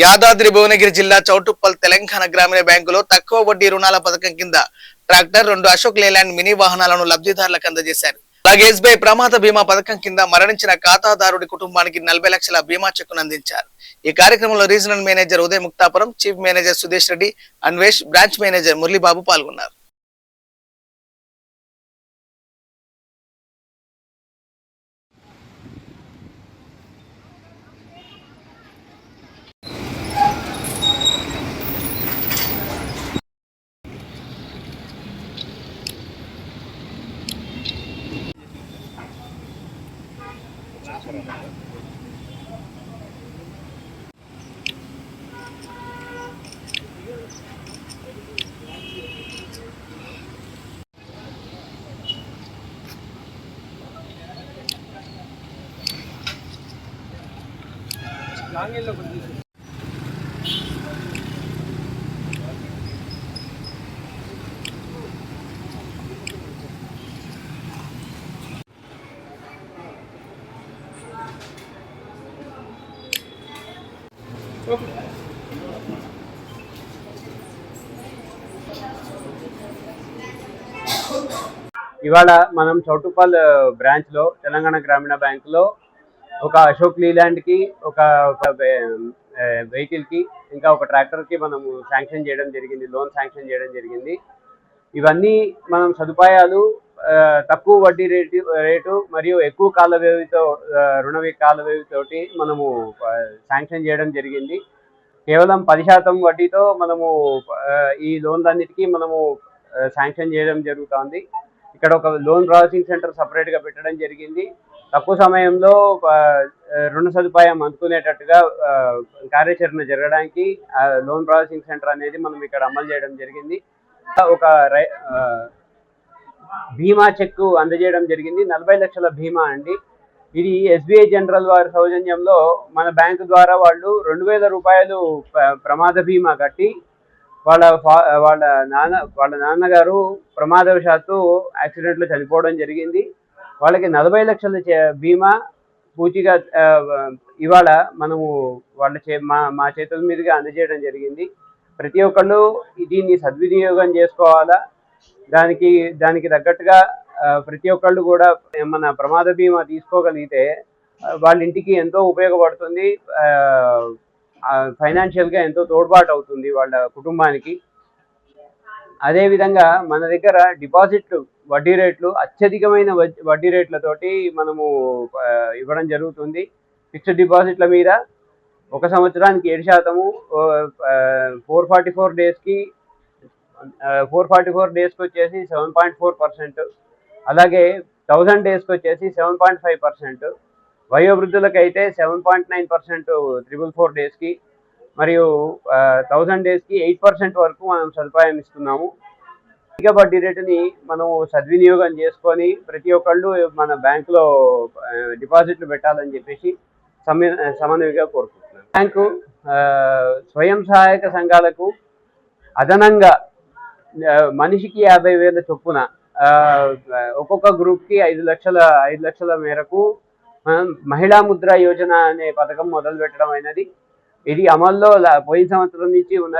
యాదాద్రి భువనగిరి జిల్లా చౌటుప్పల్ తెలంగాణ గ్రామీణ బ్యాంకులో తక్కువ వడ్డీ రుణాల పథకం కింద ట్రాక్టర్ 2 అశోక్ లేలాండ్ మినీ వాహనాలను లబ్ధిదారులకు అందజేశారు. అలాగే ఎస్బీఐ ప్రమాద బీమా పథకం కింద మరణించిన ఖాతాదారుడి కుటుంబానికి 40 లక్షల బీమా చెక్కును అందించారు. ఈ కార్యక్రమంలో regional manager Uday Muktapuram, chief manager Sudesh Reddy, Anvesh, branch manager Muralibabu పాల్గొన్నారు. ఇవాళ మనం చౌటుప్పల్ బ్రాంచ్ లో తెలంగాణ గ్రామీణ బ్యాంక్ లో ఒక అశోక్ లీలాండ్ కి ఒక వెహికల్ కి ఇంకా ఒక ట్రాక్టర్ కి మనము శాంక్షన్ చేయడం జరిగింది, లోన్ శాంక్షన్ చేయడం జరిగింది. ఇవన్నీ మనం సదుపాయాలు తక్కువ వడ్డీ రేటు మరియు ఎక్కువ కాల వ్యవధితో రుణ కాల వ్యవధితోటి మనము శాంక్షన్ చేయడం జరిగింది. కేవలం 10% వడ్డీతో మనము ఈ లోన్లన్నిటికీ మనము శాంక్షన్ చేయడం జరుగుతుంది. ఇక్కడ ఒక లోన్ ప్రాసెసింగ్ సెంటర్ సపరేట్గా పెట్టడం జరిగింది. తక్కువ సమయంలో రుణ సదుపాయం అందుకునేటట్టుగా కార్యాచరణ జరగడానికి లోన్ ప్రాసెసింగ్ సెంటర్ అనేది మనం ఇక్కడ అమలు చేయడం జరిగింది. ఒక బీమా చెక్కు అందజేయడం జరిగింది. 40 లక్షల బీమా అండి. ఇది ఎస్బీఐ జనరల్ వారి సౌజన్యంలో మన బ్యాంకు ద్వారా వాళ్ళు 2000 రూపాయలు ప్రమాద బీమా కట్టి వాళ్ళ నాన్నగారు ప్రమాదవశాత్తు యాక్సిడెంట్లో చనిపోవడం జరిగింది. వాళ్ళకి 40 లక్షల బీమా పూర్తిగా ఇవాళ మనము మా చేతుల మీదుగా అందజేయడం జరిగింది. ప్రతి ఒక్కళ్ళు దీన్ని సద్వినియోగం చేసుకోవాలా. దానికి తగ్గట్టుగా ప్రతి ఒక్కళ్ళు కూడా మన ప్రమాద బీమా తీసుకోగలిగితే వాళ్ళ ఇంటికి ఎంతో ఉపయోగపడుతుంది, ఫైనాన్షియల్గా ఎంతో తోడ్పాటు అవుతుంది వాళ్ళ కుటుంబానికి. అదేవిధంగా మన దగ్గర డిపాజిట్లు వడ్డీ రేట్లు అత్యధికమైన వడ్డీ రేట్లతోటి మనము ఇవ్వడం జరుగుతుంది. ఫిక్స్డ్ డిపాజిట్ల మీద 1 సంవత్సరానికి 7%, 444 డేస్కి వచ్చేసి 7.4%, అలాగే 1000 డేస్కి వచ్చేసి 7.5%, వయోవృద్ధులకైతే 7.9% 444 డేస్కి, మరియు 1000 డేస్కి 8% వరకు మనం సదుపాయం ఇస్తున్నాము. అధిక వడ్డీ రేటుని మనం సద్వినియోగం చేసుకొని ప్రతి ఒక్కళ్ళు మన బ్యాంకులో డిపాజిట్లు పెట్టాలని చెప్పేసి సమన్వయంగా కోరుకుంటున్నాను. బ్యాంకు స్వయం సహాయక సంఘాలకు అదనంగా మనిషికి 50,000 చొప్పున ఒక్కొక్క గ్రూప్కి 5 లక్షల మేరకు మనం మహిళా ముద్ర యోజన అనే పథకం మొదలు పెట్టడం అయినది. ఇది అమల్లో పోయిన సంవత్సరం నుంచి ఉన్నది.